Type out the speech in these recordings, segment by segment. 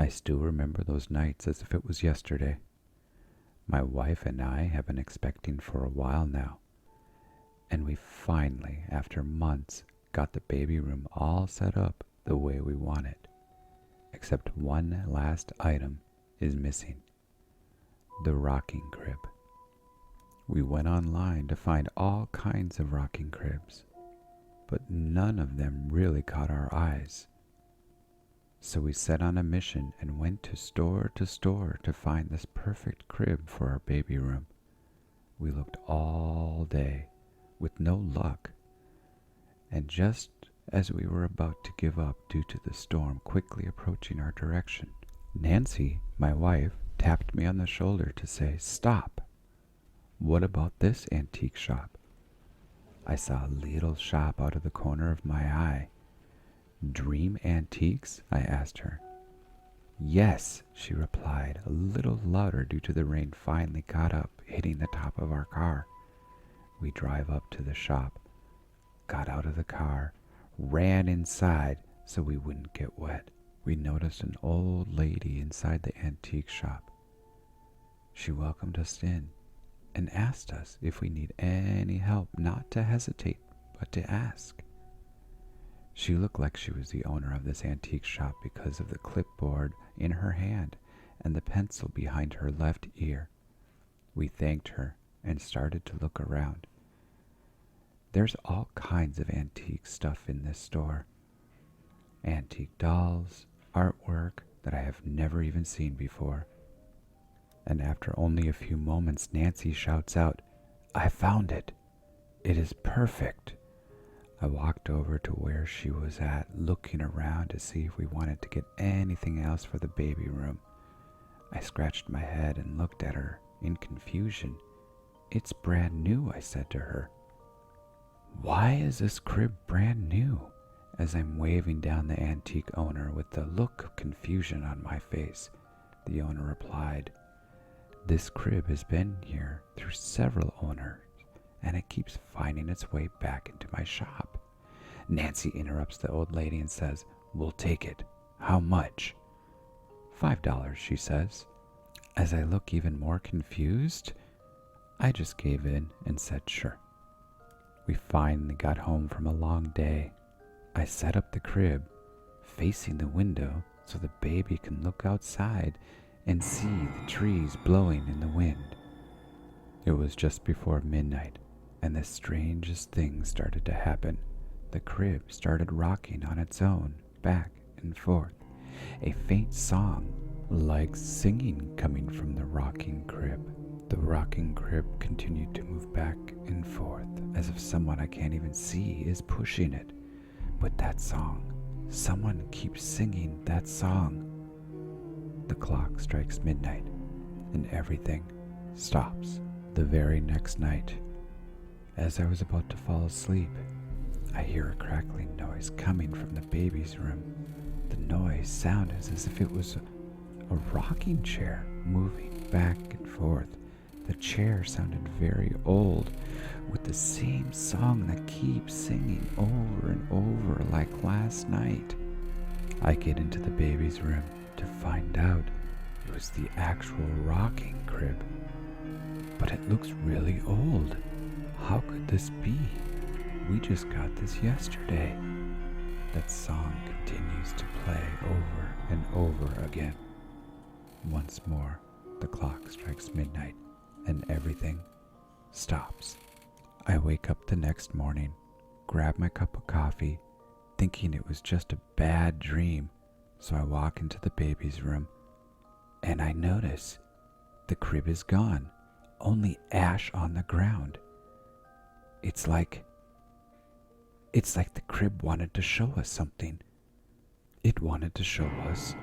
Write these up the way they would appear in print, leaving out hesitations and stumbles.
I still remember those nights as if it was yesterday. My wife and I have been expecting for a while now, and we finally, after months, got the baby room all set up the way we want it. Except one last item is missing: the rocking crib. We went online to find all kinds of rocking cribs, but none of them really caught our eyes. So we set on a mission and went to store to find this perfect crib for our baby room. We looked all day with no luck, and just as we were about to give up due to the storm quickly approaching our direction, Nancy, my wife, tapped me on the shoulder to say, "Stop! What about this antique shop?" I saw a little shop out of the corner of my eye. "Dream Antiques?" I asked her. "Yes," she replied, a little louder due to the rain finally caught up, hitting the top of our car. We drive up to the shop, got out of the car, ran inside so we wouldn't get wet. We noticed an old lady inside the antique shop. She welcomed us in and asked us if we need any help, not to hesitate, but to ask. She looked like she was the owner of this antique shop because of the clipboard in her hand and the pencil behind her left ear. We thanked her and started to look around. There's all kinds of antique stuff in this store. Antique dolls, artwork that I have never even seen before. And after only a few moments, Nancy shouts out, "I found it! It is perfect!" I walked over to where she was at, looking around to see if we wanted to get anything else for the baby room. I scratched my head and looked at her in confusion. "It's brand new," I said to her. "Why is this crib brand new?" As I'm waving down the antique owner with the look of confusion on my face, the owner replied, "This crib has been here through several owners, and it keeps finding its way back into my shop." Nancy interrupts the old lady and says, "We'll take it. How much?" $5, she says. As I look even more confused, I just gave in and said sure. We finally got home from a long day. I set up the crib facing the window so the baby can look outside and see the trees blowing in the wind. It was just before midnight, and the strangest thing started to happen. The crib started rocking on its own, back and forth. A faint song, like singing, coming from the rocking crib. The rocking crib continued to move back and forth, as if someone I can't even see is pushing it. But that song, someone keeps singing that song. The clock strikes midnight, and everything stops. The very next night, as I was about to fall asleep, I hear a crackling noise coming from the baby's room. The noise sounded as if it was a rocking chair moving back and forth. The chair sounded very old, with the same song that keeps singing over and over like last night. I get into the baby's room to find out it was the actual rocking crib. But it looks really old. How could this be? We just got this yesterday. That song continues to play over and over again. Once more, the clock strikes midnight and everything stops. I wake up the next morning, grab my cup of coffee, thinking it was just a bad dream. So I walk into the baby's room and I notice the crib is gone, only ash on the ground. It's like the crib wanted to show us something. It wanted to show us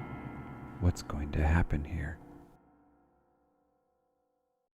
what's going to happen here.